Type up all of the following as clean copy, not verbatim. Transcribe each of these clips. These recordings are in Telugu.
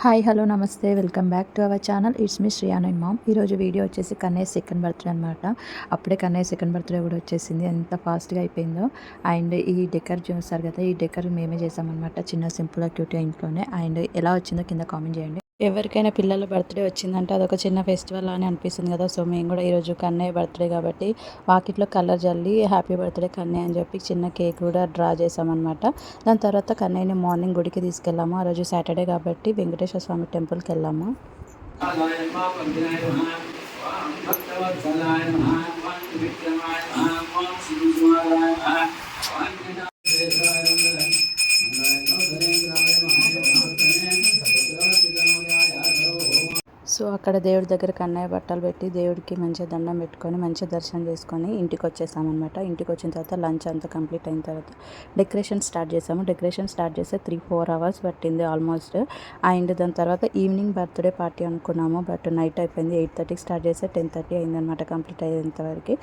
హాయ్ హలో నమస్తే welcome back to our channel it's me Shriya and mom. ఈరోజు వీడియో వచ్చేసి కన్నయ్య సెకండ్ బర్త్డే అనమాట. అప్పుడే కన్నయ్య సెకండ్ బర్త్డే కూడా వచ్చేసింది, ఎంత ఫాస్ట్గా అయిపోయిందో. అండ్ ఈ డెకర్ చూస్తారు కదా, ఈ డెకర్ మేమే చేసామన్నమాట, చిన్న సింపుల్గా క్యూట్గా ఇంట్లోనే. అండ్ ఎలా వచ్చిందో కింద కామెంట్ చేయండి. ఎవరికైనా పిల్లల బర్త్డే వచ్చిందంటే అదొక చిన్న ఫెస్టివల్ అని అనిపిస్తుంది కదా. సో మేము కూడా ఈరోజు కన్నయ్య బర్త్డే కాబట్టి వాకిట్లో కలర్ జల్లి హ్యాపీ బర్త్డే కన్నయ్య అని చెప్పి చిన్న కేక్ కూడా డ్రా చేసామన్నమాట. దాని తర్వాత కన్నయ్యని మార్నింగ్ గుడికి తీసుకెళ్ళాము. ఆ రోజు సాటర్డే కాబట్టి వెంకటేశ్వర స్వామి టెంపుల్కి వెళ్ళాము. సో అక్కడ దేవుడి దగ్గర కన్నయ్య బట్టలు పెట్టి దేవుడికి మంచిగా దండం పెట్టుకొని మంచిగా దర్శనం చేసుకొని ఇంటికి వచ్చేసామన్నమాట. ఇంటికి వచ్చిన తర్వాత లంచ్ అంతా కంప్లీట్ అయిన తర్వాత డెకరేషన్ స్టార్ట్ చేసాము. డెకరేషన్ స్టార్ట్ చేస్తే 3-4 అవర్స్ పట్టింది ఆల్మోస్ట్. అండ్ దాని తర్వాత ఈవినింగ్ బర్త్డే పార్టీ అనుకున్నాము, బట్ నైట్ అయిపోయింది. 8:30కి స్టార్ట్ చేస్తే 10:30 అయిందనమాట కంప్లీట్ అయ్యేంతవరకు.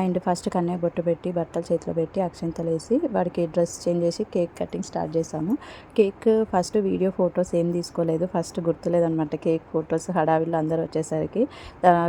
అండ్ ఫస్ట్ కన్నయ్య బొట్టు పెట్టి బట్టలు చేతిలో పెట్టి అక్షంతలు వేసి వాడికి డ్రెస్ చేంజ్ చేసి కేక్ కటింగ్ స్టార్ట్ చేసాము. కేక్ ఫస్ట్ వీడియో ఫొటోస్ ఏం తీసుకోలేదు, ఫస్ట్ గుర్తులేదనమాట కేక్ ఫొటోస్ వీళ్ళు అందరూ వచ్చేసరికి.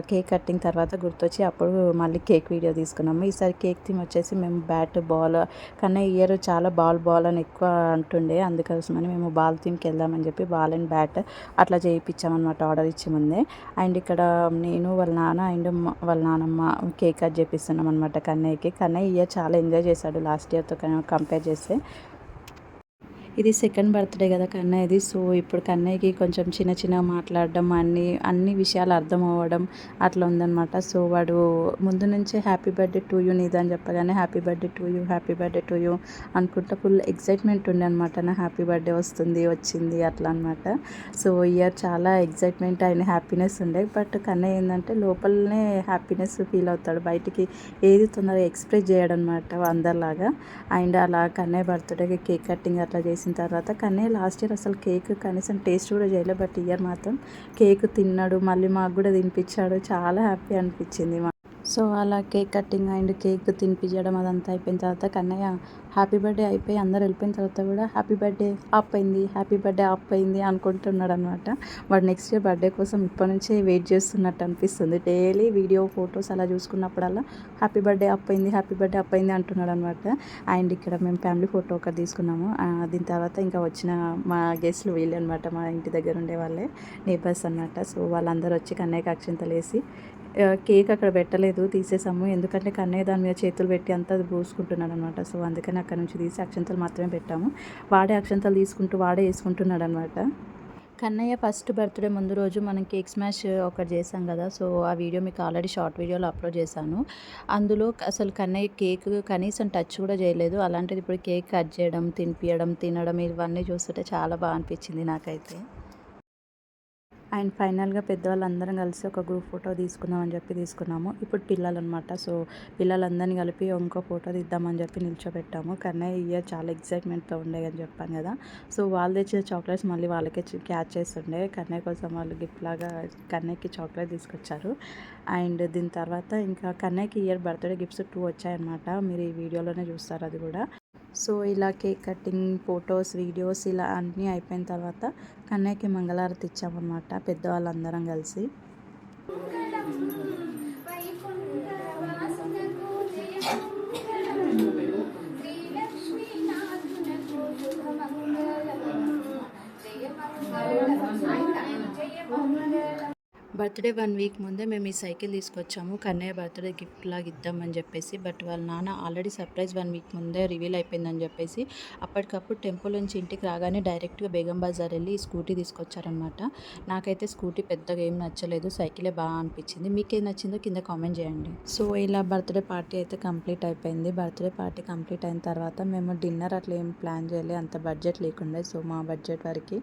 కేక్ కట్టింగ్ తర్వాత గుర్తొచ్చి అప్పుడు మళ్ళీ కేక్ వీడియో తీసుకున్నాము. ఈసారి కేక్ థీమ్ వచ్చేసి మేము బ్యాట్ బాల్ కన్నా ఇయర్ చాలా బాల్ అని ఎక్కువ అంటుండే, అందుకోసమని మేము బాల్ థీమ్కి వెళ్దామని చెప్పి బాల్ అండ్ బ్యాట్ అట్లా చేయించామన్నమాట ఆర్డర్ ఇచ్చే ముందే. అండ్ ఇక్కడ నేను వాళ్ళ నాన్న అండ్ వాళ్ళ నాన్నమ్మ కేక్ కట్ చేపిస్తున్నాం అనమాట కన్నయ్యకి. కన్నయ్య ఇయర్ చాలా ఎంజాయ్ చేశాడు లాస్ట్ ఇయర్తో కంపేర్ చేస్తే. ఇది సెకండ్ బర్త్డే కదా కన్నయ్యది. సో ఇప్పుడు కన్నయ్యకి కొంచెం చిన్న మాట్లాడడం, అన్ని విషయాలు అర్థం అవ్వడం అట్లా ఉందన్నమాట. సో వాడు ముందు నుంచే హ్యాపీ బర్త్డే టు యూ నీదని చెప్పగానే హ్యాపీ బర్త్డే టు యూ అనుకుంటా ఫుల్ ఎక్సైట్మెంట్ ఉండే అనమాట. నా హ్యాపీ బర్త్డే వచ్చింది అట్లా అనమాట. సో ఇయర్ చాలా ఎక్సైట్మెంట్ అయిన హ్యాపీనెస్ ఉండే. బట్ కన్నయ్య ఏంటంటే లోపలనే హ్యాపీనెస్ ఫీల్ అవుతాడు, బయటికి ఏది తొందరగా ఎక్స్ప్రెస్ చేయడం అనమాట అందరిలాగా. అండ్ అలా కన్నయ్య బర్త్డేకి కేక్ కటింగ్ అట్లా చేసిన తర్వాత కన్నయ్య లాస్ట్ ఇయర్ అసలు కేక్ కనీసం టేస్ట్ కూడా చేయలేదు, బట్ ఇయర్ మాత్రం కేక్ తిన్నాడు, మళ్ళీ మాకు కూడా తినిపించాడు. చాలా హ్యాపీ అనిపించింది. సో అలా కేక్ కటింగ్ అండ్ కేక్ తినిపించడం అదంతా అయిపోయిన తర్వాత కన్నయ్య హ్యాపీ బర్త్డే అయిపోయి అందరు వెళ్ళిపోయిన తర్వాత కూడా హ్యాపీ బర్త్డే ఆప్ అయింది అనుకుంటున్నాడు అనమాట. వాడు నెక్స్ట్ ఇయర్ బర్త్డే కోసం ఇప్పటి నుంచే వెయిట్ చేస్తున్నట్టు అనిపిస్తుంది. డైలీ వీడియో ఫొటోస్ అలా చూసుకున్నప్పుడల్లా హ్యాపీ బర్త్డే అప్ అయింది అంటున్నాడు అనమాట. అండ్ ఇక్కడ మేము ఫ్యామిలీ ఫోటో ఒకటి తీసుకున్నాము. దీని తర్వాత ఇంకా వచ్చిన మా గెస్ట్లు వీళ్ళు అనమాట, మా ఇంటి దగ్గర ఉండే వాళ్ళే నేబర్స్ అనమాట. సో వాళ్ళందరూ వచ్చి కన్నయ్యకి అక్షింతలు వేసి కేక్ అక్కడ పెట్టలేదు, తీసేసాము. ఎందుకంటే కన్నయ్య దాని మీద చేతులు పెట్టి అంతా పూసుకుంటున్నాడు అనమాట. సో అందుకని అక్కడ నుంచి తీసి అక్షంతలు మాత్రమే పెట్టాము. వాడే అక్షంతలు తీసుకుంటూ వాడే వేసుకుంటున్నాడు అనమాట. కన్నయ్య ఫస్ట్ బర్త్డే ముందు రోజు మనం కేక్ స్మాష్ ఒకటి చేసాం కదా. సో ఆ వీడియో మీకు ఆల్రెడీ షార్ట్ వీడియోలో అప్లోడ్ చేశాను. అందులో అసలు కన్నయ్య కేక్ కనీసం టచ్ కూడా చేయలేదు. అలాంటిది ఇప్పుడు కేక్ కట్ చేయడం, తినడం ఇవన్నీ చూస్తుంటే చాలా బాగా అనిపించింది నాకైతే. అండ్ ఫైనల్గా పెద్దవాళ్ళందరం కలిసి ఒక గ్రూప్ ఫోటో తీసుకుందామని చెప్పి తీసుకున్నాము. ఇప్పుడు పిల్లలు అనమాట. సో పిల్లలందరినీ కలిపి ఇంకో ఫోటో తీద్దామని చెప్పి నిల్చోబెట్టాము. కన్నయ్య ఇయర్ చాలా ఎక్సైట్మెంట్తో ఉండే అని చెప్పాను కదా. సో వాళ్ళు తెచ్చిన చాక్లెట్స్ మళ్ళీ వాళ్ళకే క్యాచ్ చేస్తుండే. కన్నయ్య కోసం వాళ్ళు గిఫ్ట్ లాగా కన్నయ్యకి చాక్లెట్ తీసుకొచ్చారు. అండ్ దీని తర్వాత ఇంకా కన్నయ్యకి ఇయర్ బర్త్డే గిఫ్ట్స్ 2 వచ్చాయన్నమాట. మీరు ఈ వీడియోలోనే చూస్తారు అది కూడా. సో ఇలా కేక్ కటింగ్ ఫొటోస్ వీడియోస్ ఇలా అన్నీ అయిపోయిన తర్వాత కన్నయ్యకి మంగళారతి ఇచ్చామన్నమాట పెద్దవాళ్ళందరం కలిసి. బర్త్డే 1 వీక్ ముందే మేము ఈ సైకిల్ తీసుకొచ్చాము కన్నయ్య బర్త్డే గిఫ్ట్ లాగా ఇద్దామని చెప్పేసి. బట్ వాళ్ళ నాన్న ఆల్రెడీ సర్ప్రైజ్ 1 వీక్ ముందే రివీల్ అయిపోయిందని చెప్పేసి అప్పటికప్పుడు టెంపుల్ నుంచి ఇంటికి రాగానే డైరెక్ట్గా బేగం బజార్ వెళ్ళి ఈ స్కూటీ తీసుకొచ్చారనమాట. నాకైతే స్కూటీ పెద్దగా ఏం నచ్చలేదు, సైకిలే బాగా అనిపించింది. మీకు ఏం నచ్చిందో కింద కామెంట్ చేయండి. సో ఇలా బర్త్డే పార్టీ అయితే కంప్లీట్ అయిపోయింది. బర్త్డే పార్టీ కంప్లీట్ అయిన తర్వాత మేము డిన్నర్ అట్లా ఏం ప్లాన్ చేయలేదు, అంత బడ్జెట్ లేకుండే. సో మా బడ్జెట్ వరకు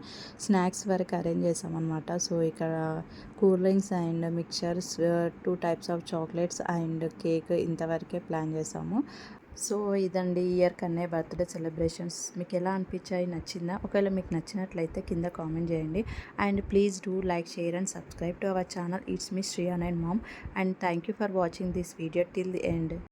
స్నాక్స్ వరకు అరేంజ్ చేసామన్నమాట. సో ఇక్కడ cool drinks and mixtures 2 types of chocolates and cake ఇంతవరకే ప్లాన్ చేసాము. సో ఇదండి ఇయర్ కన్నయ్య బర్త్డే సెలబ్రేషన్స్. మీకు ఎలా అనిపించాయి, నచ్చిందా? ఒకవేళ మీకు నచ్చినట్లయితే కింద కామెంట్ చేయండి. And please do like, share and subscribe to our channel it's me Shriya and mom. And thank you for watching this video till the end.